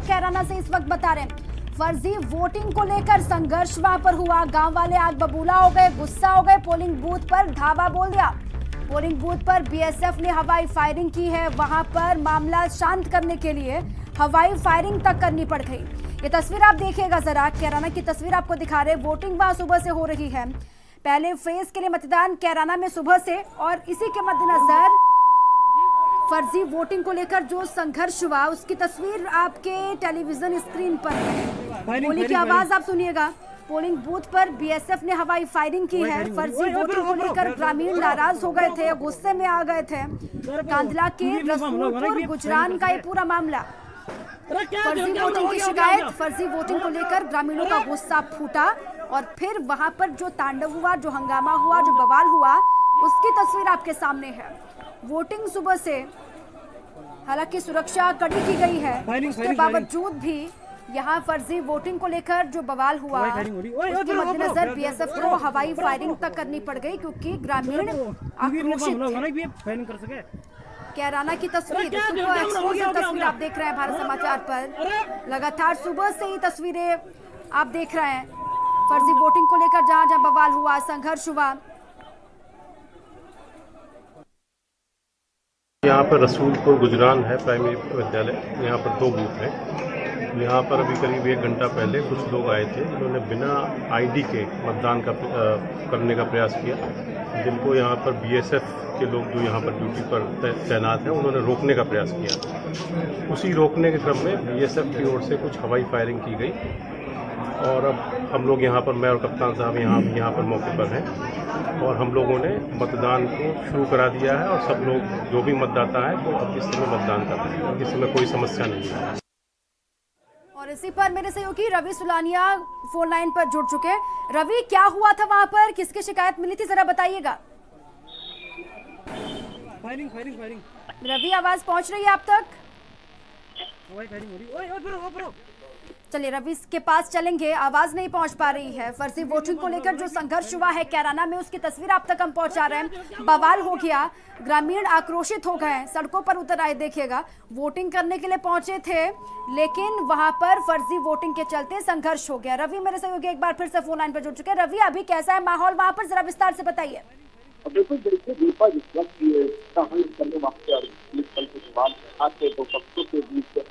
कैराना से इस वक्त बता रहे हैं। फर्जी वोटिंग को लेकर संघर्ष वहां पर हुआ। गांव वाले आग बबूला हो गए, गुस्सा हो गए, पोलिंग बूथ पर धावा बोल दिया। पोलिंग बूथ पर बीएसएफ ने हवाई फायरिंग की है। वहां पर मामला शांत करने के लिए हवाई फायरिंग तक करनी पड़ गई। ये तस्वीर आप देखिएगा जरा, कैराना की तस्वीर आपको दिखा रहे। वोटिंग वहां सुबह से हो रही है, पहले फेज के लिए मतदान कैराना में सुबह से, और इसी के मद्देनजर फर्जी वोटिंग को लेकर जो संघर्ष हुआ उसकी तस्वीर आपके टेलीविजन स्क्रीन पर है। गोली की आवाज आप सुनिएगा। पोलिंग बूथ पर बीएसएफ ने हवाई फायरिंग की है। फर्जी वोटिंग को लेकर ग्रामीण नाराज हो गए थे, गुस्से में आ गए थे। कांधला के रसूलपुर गुजरान का ये पूरा मामला, फर्जी वोटिंग की शिकायत, फर्जी वोटिंग को लेकर ग्रामीणों का गुस्सा फूटा और फिर वहां पर जो तांडव हुआ, जो हंगामा हुआ, जो बवाल हुआ, उसकी तस्वीर आपके सामने है। वोटिंग सुबह से, हालांकि सुरक्षा कड़ी की गई है, उसके बावजूद भी यहाँ फर्जी वोटिंग को लेकर जो बवाल हुआ उसके मद्देनजर बीएसएफ को हवाई फायरिंग तक करनी पड़ गई क्योंकि ग्रामीण आक्रोशित थे। कैराना की तस्वीर, सुबह एक्सक्लूसिव तस्वीर आप देख रहे हैं भारत समाचार पर। लगातार सुबह से ही तस्वीरें आप देख रहे हैं। फर्जी वोटिंग को लेकर जहां जहां बवाल हुआ, संघर्ष हुआ। यहाँ पर रसूलपुर गुजरान है प्राइमरी विद्यालय, यहाँ पर 2 बूथ हैं। यहाँ पर अभी करीब 1 घंटा पहले कुछ लोग आए थे जिन्होंने बिना आईडी के मतदान करने का प्रयास किया, जिनको यहाँ पर बीएसएफ के लोग जो यहाँ पर ड्यूटी पर तैनात हैं उन्होंने रोकने का प्रयास किया। उसी रोकने के क्रम में बीएसएफ की ओर से कुछ हवाई फायरिंग की गई और अब हम लोग यहाँ पर, मैं और कप्तान साहब यहाँ पर मौके पर हैं और हम लोगों ने मतदान को शुरू करा दिया है और सब लोग जो भी मतदाता है तो अब इस समय मतदान कर रहे हैं, इस समय कोई समस्या नहीं है। और इसी पर मेरे सहयोगी रवि सुलानिया फोन लाइन पर जुड़ चुके हैं। रवि, क्या हुआ था वहां पर, किसकी शिकायत मिली थी, जरा बताइएगा। फायरिंग। रवि, आवाज पहुंच रही है आप तक? फायरिंग हो रही। चलिए रवि के पास चलेंगे, आवाज नहीं पहुंच पा रही है। फर्जी वोटिंग को लेकर जो संघर्ष हुआ है कैराना में, उसकी तस्वीर आप तक हम पहुंचा रहे हैं। बवाल हो गया, ग्रामीण आक्रोशित हो गए, सड़कों पर उतर आए। देखिएगा, वोटिंग करने के लिए पहुंचे थे लेकिन वहां पर फर्जी वोटिंग के चलते संघर्ष हो गया। रवि मेरे सहयोगी एक बार फिर से फोन लाइन पर जुड़ चुके हैं। रवि, अभी कैसा है माहौल वहां पर, जरा विस्तार से बताइए। बिल्कुल देखिए दीपा, जिस वक्त के बीच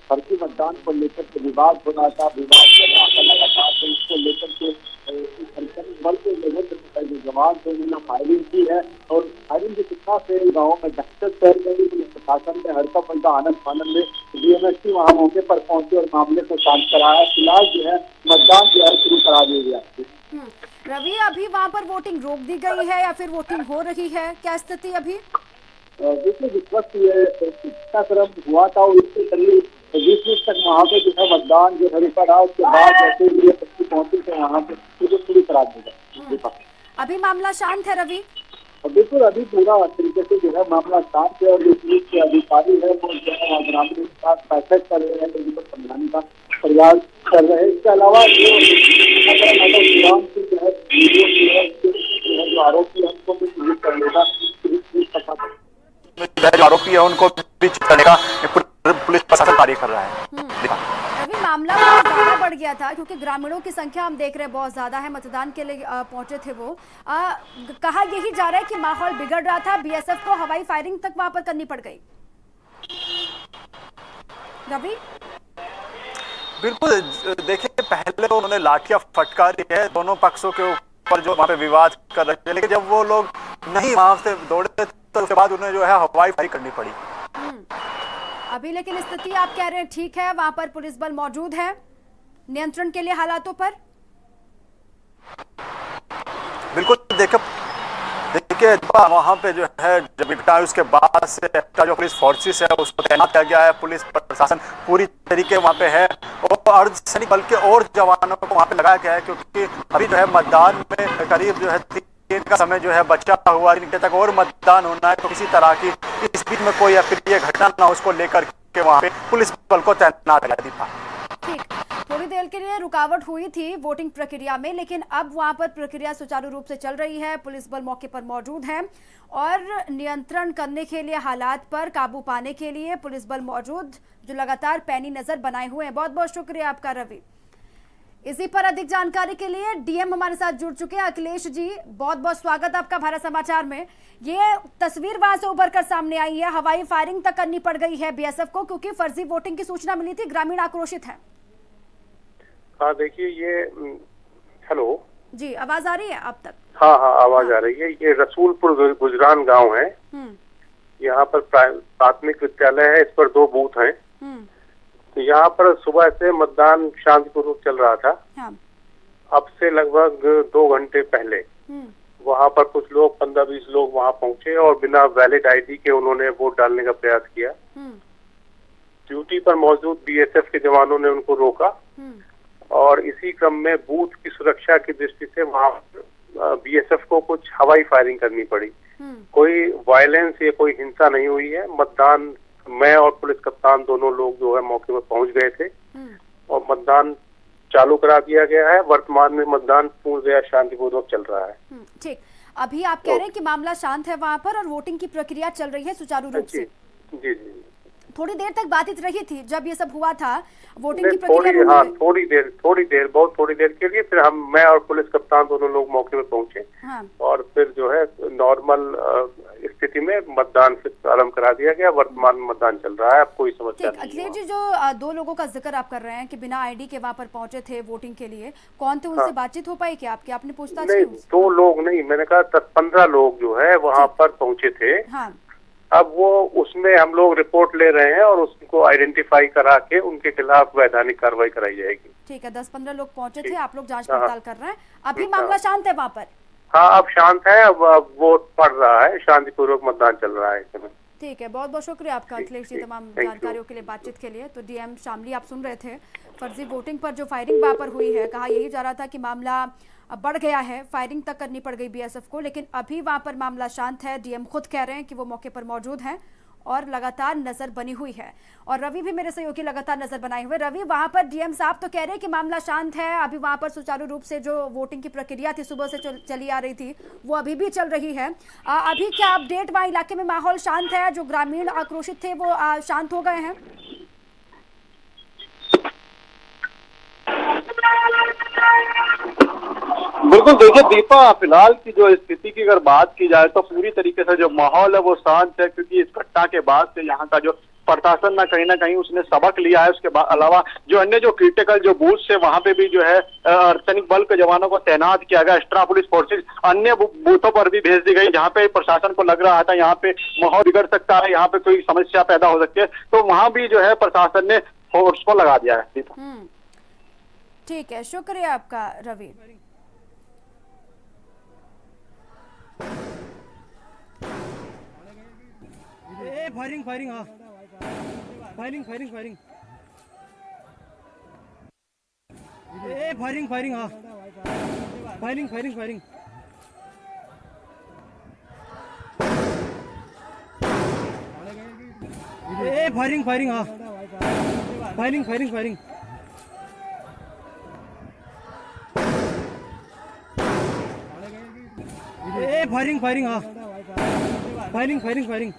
फर्जी मतदान को लेकर के विवाद हो रहा था, विवाद लगातार तो इसको लेकर के बल के लोगों ने जवान से उन्होंने फायरिंग की है और फायरिंग की घटना से गाँव में दहशत फैल गई। पुलिस प्रशासन ने हड़का पलटा आनंद फानंद में डीएमएसपी वहाँ मौके पर पहुंचे और मामले को शांत कराया। फिलहाल जो है मतदान जो है शुरू करा दिया गया। रवि, अभी वहाँ पर वोटिंग रोक दी गई है या फिर वोटिंग हो रही है, क्या स्थिति अभी? देखिए जिस वक्त ये टीकाकरण हुआ था उसके करीब 20 मिनट तक वहाँ पे जो है मतदान जो है रुका रहा। उसके बाद जैसे ही पहुंचे थे वहाँ पे शुरू करा दिया। अभी मामला शांत है रवि? बिल्कुल, अभी पूरा तरीके से जो है मामला शांत है और जो पुलिस के अधिकारी है वो जो है ग्रामीणों के साथ बैठक कर रहे हैं, लोगों को समझाने का प्रयास कर रहे हैं। इसके अलावा जो आरोपी है उनको भी पुलिस करने का आरोपी है उनको भी करने का पुलिस प्रशासन कार्य कर रहा है। अभी मामला बहुत ज्यादा बढ़ गया था क्योंकि ग्रामीणों की संख्या हम देख रहे हैं बहुत ज्यादा है, मतदान के लिए पहुंचे थे वो। कहा यही जा रहा है कि माहौल बिगड़ रहा था, बीएसएफ को हवाई फायरिंग तक वहां पर करनी पड़ गई। रवि, बिल्कुल देखिए, पहले तो उन्होंने लाठियां फटकारी है दोनों पक्षों के ऊपर जो वहाँ पे विवाद कर रहे थे, लेकिन जब वो लोग नहीं वहां से दौड़े तो उसके बाद उन्हें जो है हवाई फायरिंग करनी पड़ी। अभी लेकिन स्थिति आप कह रहे हैं ठीक है, वहां पर पुलिस बल मौजूद है नियंत्रण के लिए हालातों पर? बिल्कुल, देखिए वहाँ पे जो है जब उसके बाद से जो पुलिस फोर्सेस है उसको तैनात किया गया है। पुलिस प्रशासन पूरी तरीके वहाँ पे है और अर्धसैनिक बल के और जवानों को वहाँ पे लगाया गया है क्योंकि अभी जो है मतदान में करीब जो है 3 का समय जो है बचा हुआ, 3 घंटे तक और मतदान होना है। तो किसी तरह की इस बीच में कोई अप्रिय घटना ना उसको लेकर के वहाँ पे पुलिस बल को तैनात किया। दीपा, ठीक, थोड़ी देर के लिए रुकावट हुई थी वोटिंग प्रक्रिया में, लेकिन अब वहां पर प्रक्रिया सुचारू रूप से चल रही है। पुलिस बल मौके पर मौजूद है और नियंत्रण करने के लिए, हालात पर काबू पाने के लिए पुलिस बल मौजूद, जो लगातार पैनी नजर बनाए हुए हैं। बहुत बहुत शुक्रिया आपका रवि। इसी पर अधिक जानकारी के लिए डीएम हमारे साथ जुड़ चुके हैं। अखिलेश जी, बहुत बहुत स्वागत आपका भारत समाचार में। ये तस्वीर वहां से उभर कर सामने आई है, हवाई फायरिंग तक करनी पड़ गई है बीएसएफ को, क्योंकि फर्जी वोटिंग की सूचना मिली थी, ग्रामीण आक्रोशित है। हाँ देखिए, ये हेलो जी, आवाज आ रही है अब तक? हाँ आवाज आ रही है। ये रसूलपुर गुजरान गांव है। यहाँ पर प्राथमिक विद्यालय है, इस पर 2 बूथ हैं। तो यहाँ पर सुबह से मतदान शांतिपूर्वक चल रहा था। हाँ। अब से लगभग 2 घंटे पहले वहाँ पर कुछ लोग, 15-20 लोग वहाँ पहुंचे और बिना वैलिड आईडी के उन्होंने वोट डालने का प्रयास किया। ड्यूटी पर मौजूद बीएसएफ के जवानों ने उनको रोका और इसी क्रम में बूथ की सुरक्षा की दृष्टि से वहाँ बीएसएफ को कुछ हवाई फायरिंग करनी पड़ी। कोई वायलेंस या कोई हिंसा नहीं हुई है। मतदान, मैं और पुलिस कप्तान दोनों लोग जो है मौके पर पहुंच गए थे और मतदान चालू करा दिया गया है। वर्तमान में मतदान पूर्णतया शांतिपूर्वक चल रहा है। ठीक, अभी आप कह रहे हैं कि मामला शांत है वहां पर और वोटिंग की प्रक्रिया चल रही है सुचारू रूप से। जी जी। थोड़ी देर तक बातचीत रही थी जब ये सब हुआ था, वोटिंग की प्रक्रिया? हाँ, थोड़ी देर, बहुत थोड़ी देर के लिए फिर मैं और पुलिस कप्तान दोनों लोग मौके पे पहुंचे। हाँ। और फिर जो है नॉर्मल स्थिति में मतदान फिर प्रारंभ करा दिया गया। वर्तमान में मतदान चल रहा है, अब कोई समस्या नहीं है। अखिलेश जी, जो 2 लोगों का जिक्र आप कर रहे हैं कि बिना आईडी के वहाँ पर पहुंचे थे वोटिंग के लिए, कौन थे? उनसे बातचीत हो पाई क्या आपकी? आपने पूछताछ नहीं, 2 लोग नहीं, मैंने कहा 10-15 लोग जो है वहाँ पर पहुंचे थे। हाँ। अब वो उसमें हम लोग रिपोर्ट ले रहे हैं और उसको आइडेंटिफाई करा के उनके खिलाफ वैधानिक कार्रवाई कराई जाएगी। ठीक है, 10-15 लोग पहुंचे थे, आप लोग जांच पड़ताल कर रहे हैं। अभी मामला शांत है वहाँ पर? हाँ, अब शांत है। अब वोट पड़ रहा है, शांतिपूर्वक मतदान चल रहा है इस समय। ठीक है, बहुत बहुत शुक्रिया आपका अखिलेश जी, तमाम जानकारियों के लिए, बातचीत के लिए। तो डीएम शामली आप सुन रहे थे, फर्जी वोटिंग पर जो फायरिंग वहाँ पर हुई है, कहा यही जा रहा था कि मामला बढ़ गया है, फायरिंग तक करनी पड़ गई बीएसएफ को, लेकिन अभी वहाँ पर मामला शांत है। डीएम खुद कह रहे हैं कि वो मौके पर मौजूद हैं और लगातार नजर बनी हुई है। और रवि भी मेरे सहयोगी लगातार नजर बनाए हुए। रवि, वहां पर डीएम साहब तो कह रहे हैं कि मामला शांत है, अभी वहां पर सुचारू रूप से जो वोटिंग की प्रक्रिया थी सुबह से चली आ रही थी वो अभी भी चल रही है। अभी क्या अपडेट? वहाँ इलाके में माहौल शांत है, जो ग्रामीण आक्रोशित थे वो शांत हो गए हैं? बिल्कुल, देखिए दीपा, फिलहाल की जो स्थिति की अगर बात की जाए तो पूरी तरीके से जो माहौल है वो शांत है, क्योंकि इस घटना के बाद से यहाँ का जो प्रशासन ना कहीं उसने सबक लिया है। उसके अलावा जो अन्य जो क्रिटिकल जो बूथ है वहां पे भी जो है अर्धसैनिक बल के जवानों को तैनात किया गया। एक्स्ट्रा पुलिस फोर्सेज अन्य बूथों पर भी भेज दी गई, जहाँ पे प्रशासन को लग रहा था यहाँ पे माहौल बिगड़ सकता है, यहाँ पे कोई समस्या पैदा हो सकती है, तो वहां भी जो है प्रशासन ने फोर्स को लगा दिया है। ठीक है, शुक्रिया आपका रवि। फायरिंग फायरिंग, हाँ firing firing firing, firing firing, हाँ firing firing firing, firing firing, हाँ firing firing firing, firing firing, हाँ firing firing firing,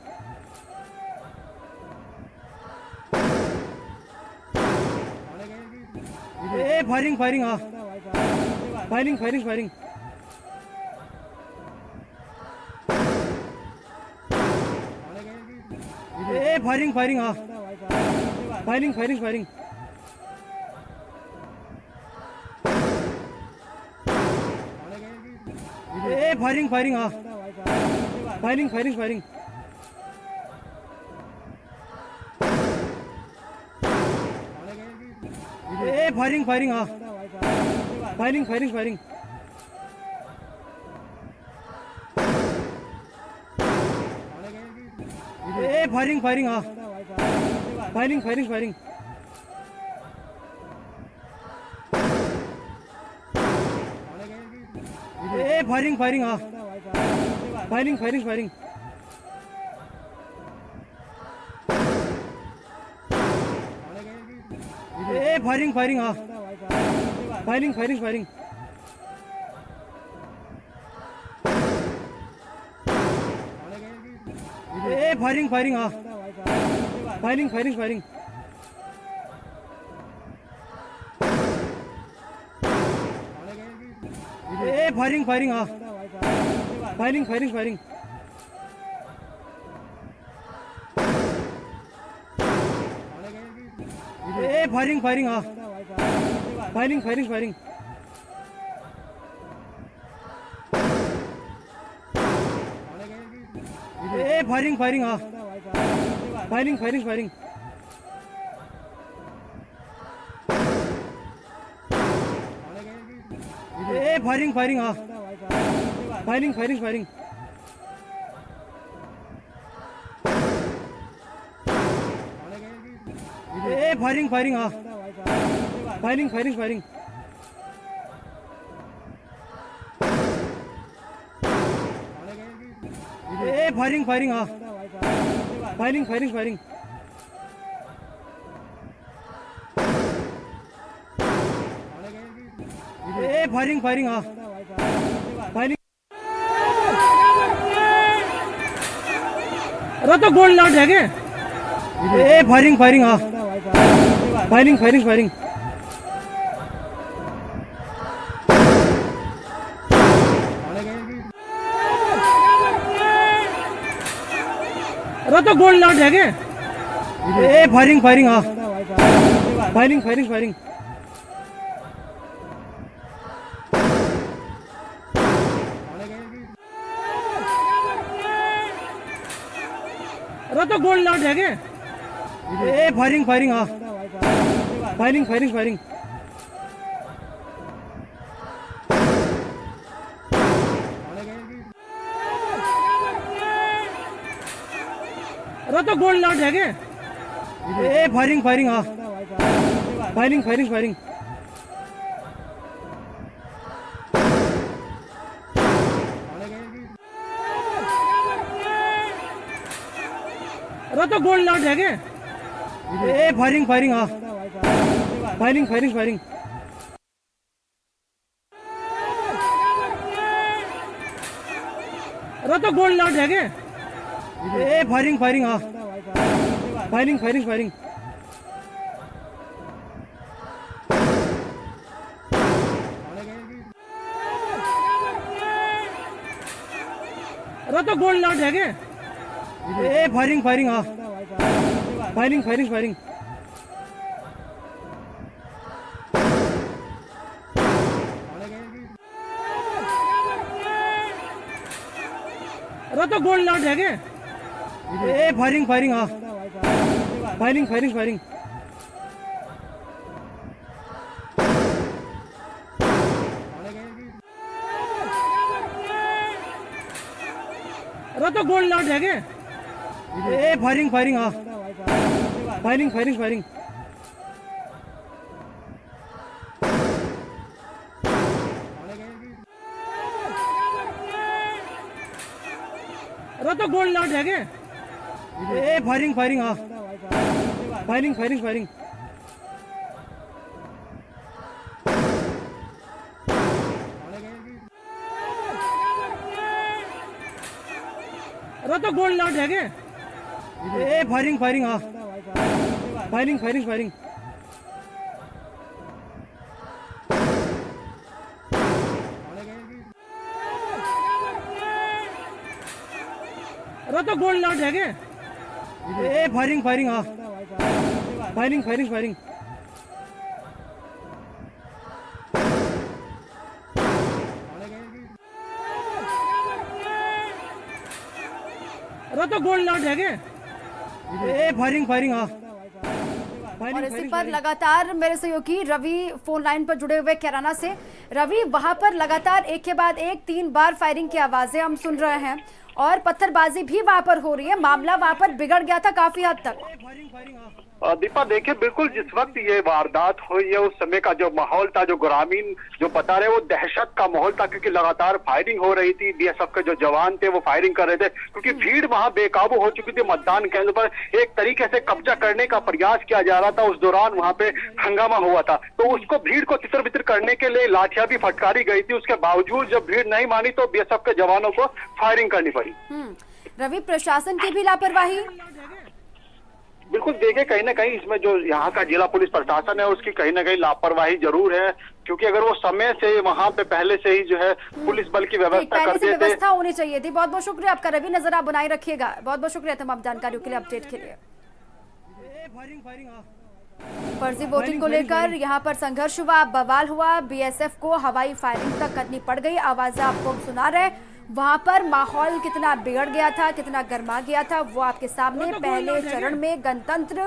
firing firing, हाँ firing firing firing, firing firing, हाँ firing firing firing, firing firing, हाँ firing firing firing, firing firing, हाँ firing firing firing, firing firing, हाँ firing firing firing, firing firing, हाँ firing firing firing, firing firing, हाँ firing firing firing firing firing हाँ firing firing firing firing firing हाँ firing firing firing firing firing हाँ firing firing firing firing firing हाँ firing firing firing firing firing हाँ firing firing firing firing firing हाँ firing firing firing firing firing हाँ firing firing firing firing firing हाँ firing अरे तो gold lot है क्या फायरिंग फायरिंग हाँ फायरिंग फायरिंग फायरिंग अरे तो गोल्ड लॉट है क्या फायरिंग फायरिंग हाँ फायरिंग फायरिंग फायरिंग अरे तो गोल्ड लॉट है क्या फायरिंग फायरिंग हाँ फायरिंग फायरिंग फायरिंग अरे तो गोल्ड लॉट है क्या फायरिंग फायरिंग हाँ फायरिंग फायरिंग फायरिंग अरे तो गोल्ड लॉट है क्या फायरिंग फायरिंग हाँ फायरिंग फायरिंग फायरिंग अरे तो गोल्ड लॉट है क्या फायरिंग फायरिंग हाँ फायरिंग फायरिंग फायरिंग अरे तो गोल्ड लॉट है क्या फायरिंग फायरिंग हाँ फायरिंग फायरिंग फायरिंग अरे तो गोल्ड लॉट है क्या फायरिंग फायरिंग हाँ फायरिंग फायरिंग फायरिंग अरे तो गोल्ड लॉट है क्या फायरिंग फायरिंग हाँ फायरिंग फायरिंग फायरिंग अरे तो गोल्ड लॉट है क्या फायरिंग फायरिंग हाँ फायरिंग फायरिंग फायरिंग अरे तो गोल्ड लॉट है क्या फायरिंग फायरिंग हाँ फायरिंग फायरिंग फायरिंग अरे तो गोल्ड लॉट है क्या फायरिंग फायरिंग हाँ फायरिंग फायरिंग फायरिंग अरे तो गोल्ड लॉट है क्या फायरिंग फायरिंग हाँ और इसी पर लगातार मेरे सहयोगी रवि फोन लाइन पर जुड़े हुए कैराना से। रवि, वहां पर लगातार एक के बाद एक 3 बार फायरिंग की आवाजें हम सुन रहे हैं और पत्थरबाजी भी वहां पर हो रही है। मामला वहां पर बिगड़ गया था काफी हद तक। दीपा देखिए, बिल्कुल जिस वक्त ये वारदात हुई है उस समय का जो माहौल था, जो ग्रामीण जो बता रहे वो दहशत का माहौल था, क्योंकि लगातार फायरिंग हो रही थी। बीएसएफ के जो जवान थे वो फायरिंग कर रहे थे, क्योंकि भीड़ वहां बेकाबू हो चुकी थी। मतदान केंद्र पर एक तरीके से कब्जा करने का प्रयास किया जा रहा था। उस दौरान वहां पे हंगामा हुआ था, तो उसको भीड़ को तितर बितर करने के लिए लाठियां भी फटकारी गई थी। उसके बावजूद जब भीड़ नहीं मानी तो बीएसएफ के जवानों को फायरिंग करनी पड़ी। रवि, प्रशासन की भी लापरवाही। बिल्कुल देखिए, कहीं ना कहीं इसमें जो यहाँ का जिला पुलिस प्रशासन है उसकी कहीं ना कहीं लापरवाही जरूर है, क्योंकि अगर वो समय से वहाँ पे पहले से ही जो है पुलिस बल की व्यवस्था कर देते। व्यवस्था होनी चाहिए थी। बहुत बहुत शुक्रिया आपका रवि, नजर आप बनाए रखिएगा। बहुत बहुत शुक्रिया तमाम जानकारियों के लिए, अपडेट के लिए। फर्जी वोटिंग को लेकर यहाँ पर संघर्ष हुआ, बवाल हुआ, बीएसएफ को हवाई फायरिंग तक करनी पड़ गई। आवाजें आपको सुना रहे, वहां पर माहौल कितना बिगड़ गया था, कितना गर्मा गया था, वो आपके सामने। पहले चरण में गणतंत्र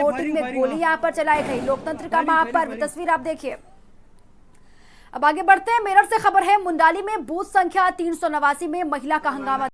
वोटिंग में गोली यहाँ पर चलाई गई, लोकतंत्र का महापर्व, तस्वीर आप देखिए। अब आगे बढ़ते हैं। मेरठ से खबर है, मुंडाली में बूथ संख्या 389 में महिला का हंगामा।